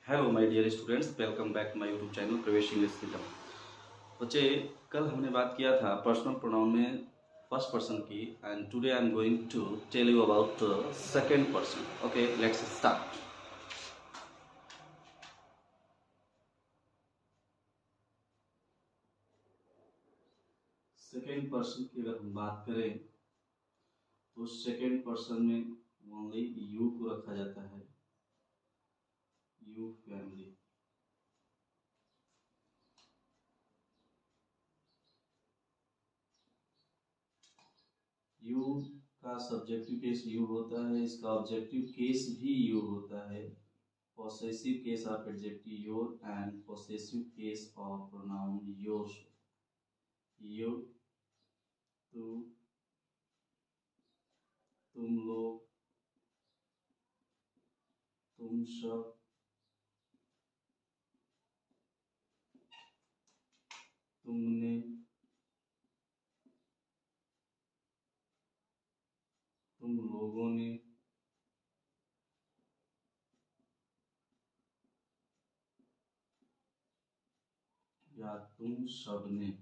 Hello my dear students, welcome back to my YouTube channel Pravesh English system. बच्चे, कल हमने बात किया था पर्सनल प्रोनाउन में फर्स्ट पर्सन की, and today I am going to tell you about second person. Okay, let's start. Second person की अगर हम बात करें तो सेकंड पर्सन में ओनली यू को रखा जाता है। You family. यू का सब्जेक्टिव केस यू होता है, इसका ऑब्जेक्टिव केस भी यू होता है। Possessive case of adjective your and possessive case of pronoun yours. You, तू, तुम लोग, तुम सब, तुमने, तुम लोगों ने, या तुम सबने,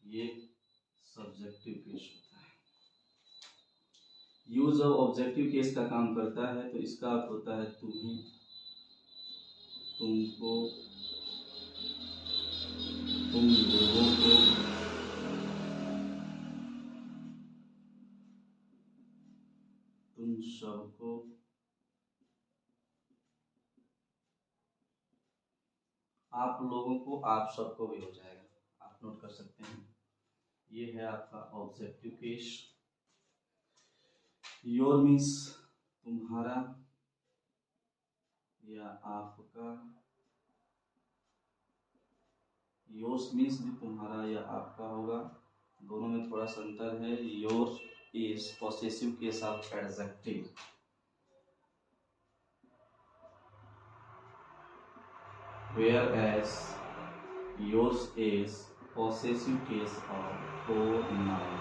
ये सब्जेक्टिव केस होता है। यू जब ऑब्जेक्टिव केस का काम करता है तो इसका अर्थ होता है तुम्हें, तुमको, तुम लोगों को, तुम सबको, आप लोगों को, आप सबको भी हो जाएगा, आप नोट कर सकते हैं। ये है आपका ऑब्जेक्टिव केस। योर मीन्स तुम्हारा या आपका। योर्स मीन्स भी तुम्हारा या आपका होगा, दोनों में थोड़ा सा अंतर है। Your is possessive case of adjective, whereas yours is possessive case of pronoun।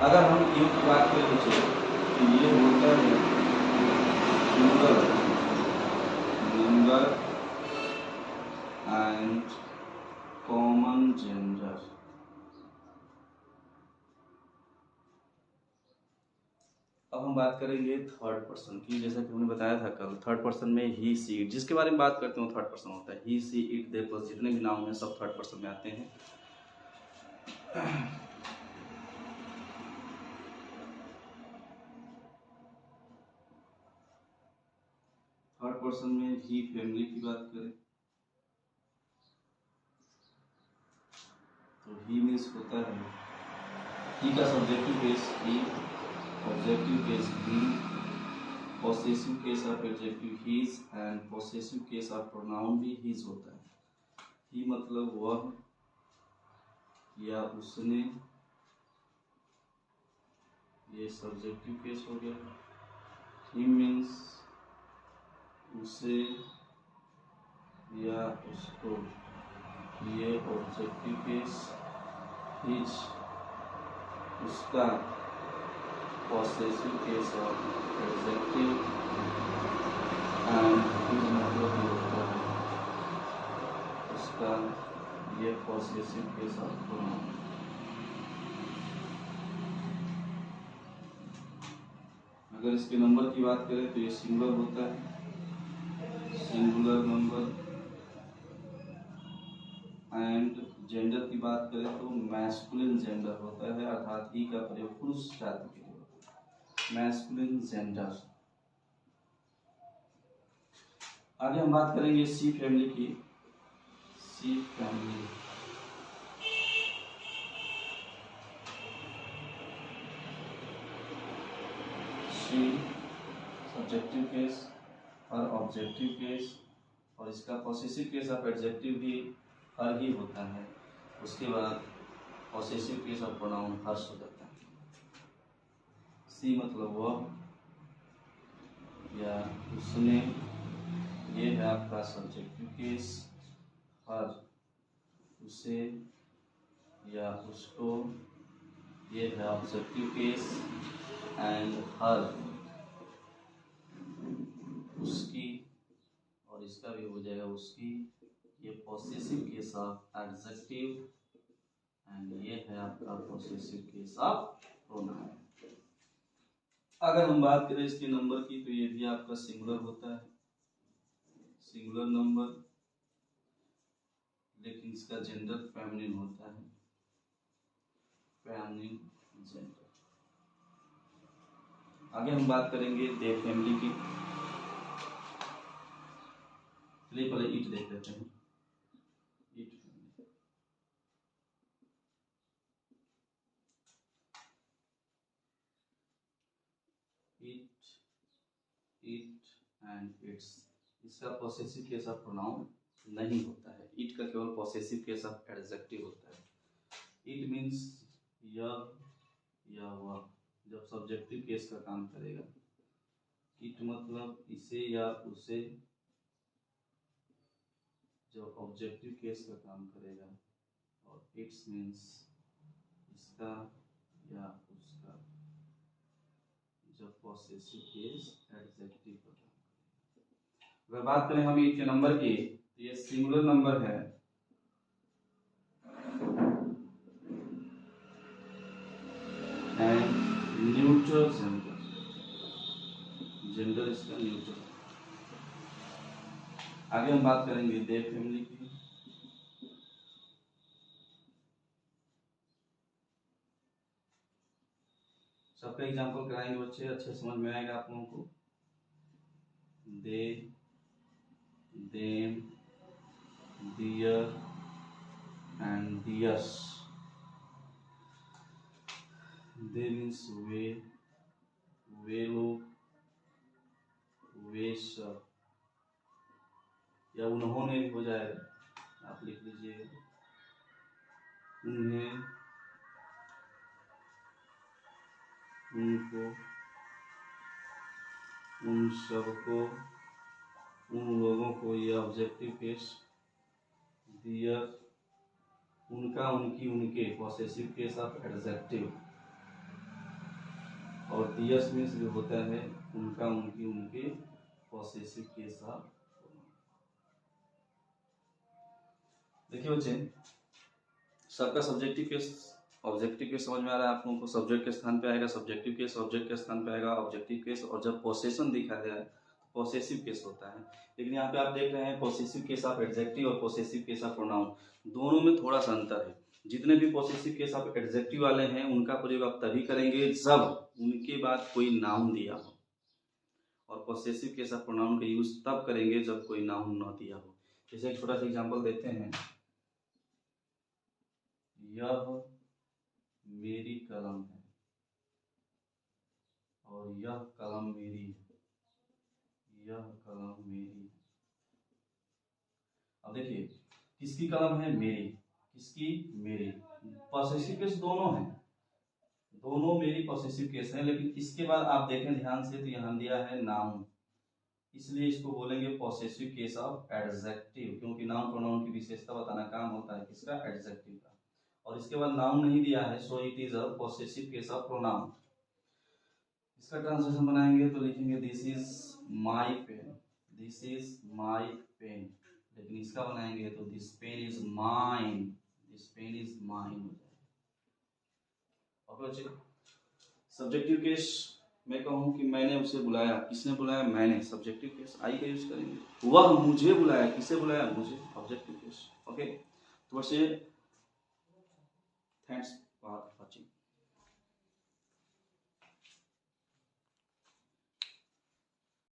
अगर हम यू की बात करें तो ये होता है single number and common gender. अब हम बात करेंगे थर्ड पर्सन की। जैसा कि हमने बताया था कल, थर्ड पर्सन में ही सी इट, जिसके बारे में बात करते हैं थर्ड पर्सन होता है। ही सी इट दे प्लस जितने भी नाउन हैं सब थर्ड पर्सन में आते हैं। थर्ड पर्सन में ही फैमिली की बात करें तो ही मीन्स होता है, ही का subjective case he, objective case he, possessive case of adjective his and possessive case of pronoun भी हीज होता है। ही मतलब वह या उसने, ये सब्जेक्टिव केस हो गया। ही मीन्स उसे या उसको, ये ऑब्जेक्टिव केस। हिज उसका, possessive case of adjective and his मतलब ये होता है उसका, ये पॉसेसिव केस ऑफ प्रोनाउन। अगर इसके नंबर की बात करें तो ये सिंगुलर होता है, सिंगुलर नंबर। एंड जेंडर की बात करें तो मैस्कुलिन जेंडर होता है, अर्थात ही का प्रयोग पुरुष जाति के लिए होता है, मैस्कुलिन जेंडर। आगे हम बात करेंगे सी फैमिली की। सी फैमिली, सी सब्जेक्टिव केस और ऑब्जेक्टिव केस, और इसका पॉसेसिव केस ऑफ एडजेक्टिव भी हर ही होता है। उसके बाद पॉसेसिव केस ऑफ प्रोनाउन हर्ष हो जाता है। सी मतलब वह या उसने, ये है आपका सब्जेक्टिव केस। हर, उसे या उसको, ये है ऑब्जेक्टिव केस एंड हर, उसकी, और इसका भी हो जाएगा उसकी। ये possessive case of adjective and ये है आपका पॉसेसिव केस ऑफ प्रोनाउन। अगर हम बात करें इसके नंबर की तो ये भी आपका सिंगुलर होता है, सिंगुलर नंबर, लेकिन इसका जेंडर फेमिनिन होता है, फेमिनिन जेंडर। आगे हम बात करेंगे दे फैमिली की। चलिए पहले ईट देख लेते हैं। It family, it, it and its, इसका पॉसेसिव केस ऑफ प्रोनाउन नहीं होता है। ईट का केवल पॉसेसिव केस ऑफ एडजेक्टिव होता है। इट मीन्स यह या वह, जब सब्जेक्टिव केस का काम करेगा। इट मतलब इसे या उसे, जब ऑब्जेक्टिव केस का काम करेगा। और इट्स मीन्स इसका या उसका, जब पॉसेसिव केस एडजेक्टिव का काम करेगा। अगर बात करें हम इट के नंबर की तो ये सिंगुलर नंबर है एंड न्यूट्रल जेंडर, जेंडर इसका न्यूट्रल। आगे हम बात करेंगे दे फैमिली की। सबका एग्जांपल कराएंगे बच्चे, अच्छे समझ में आएगा आप लोगों को। They, them, their and theirs. They means वे, वे लोग, वे सब, या उन्होंने भी हो जाएगा, आप लिख लीजिएगा उन्हें, उनको, उन सबको, उन लोगों को, ये ऑब्जेक्टिव केस। दियर, उनका, उनकी, उनके, पॉसेसिव केस ऑफ एडजेक्टिव। और दियर्स मीन्स जो होता है उनका, उनकी, उनके, पॉसेसिव केस ऑफ। देखिए बच्चे, सबका सब्जेक्टिव केस ऑब्जेक्टिव केस समझ में आ रहा है आप लोगों को। सब्जेक्ट के स्थान पे आएगा सब्जेक्टिव केस, ऑब्जेक्ट के स्थान पे आएगा ऑब्जेक्टिव केस, और जब पोसेशन दिखा जाए पॉसेसिव केस होता है। लेकिन यहाँ पे आप देख रहे हैं पॉसेसिव केस ऑफ एडजेक्टिव और पॉसेसिव केस ऑफ प्रोनाउन, दोनों में थोड़ा सा अंतर है। जितने भी पॉसेसिव केस ऑफ एडजेक्टिव वाले हैं उनका प्रयोग आप तभी करेंगे जब उनके बाद कोई नाउन दिया हो, और पॉसेसिव केस ऑफ प्रोनाउन का यूज तब करेंगे जब कोई नाउन न दिया हो। जैसे एक छोटा सा एग्जांपल देते हैं, यह मेरी कलम है और यह कलम मेरी है, यह कलम मेरी है। अब देखिए किसकी कलम है? मेरी। किसकी? मेरी। पॉसेसिव केस दोनों हैं, दोनों मेरी पॉसेसिव केस है। लेकिन इसके बाद आप देखें ध्यान से तो यहाँ दिया है नाउन, इसलिए इसको बोलेंगे पॉसेसिव केस ऑफ एडजेक्टिव, क्योंकि नाउन प्रोनाउन की विशेषता बताना काम होता है किसका? एडजेक्टिव का। और इसके बाद नाउन नहीं दिया है, so it is a possessive case of pronoun. इसका ट्रांसलेशन बनाएंगे तो लिखेंगे this is my pen, this is my pen. लेकिन इसका बनाएंगे तो this pen is mine, this pen is mine हो जाएगा। ओके बच्चे, सब्जेक्टिव केस मैं कहूँ कि मैंने उसे बुलाया, किसने बुलाया? मैंने। सब्जेक्टिव केस आई का यूज करेंगे। वह मुझे बुलाया, किसे बुलाया? मुझे। Objective case. ओके, तो बच्चे थैंक्स फॉर वॉचिंग।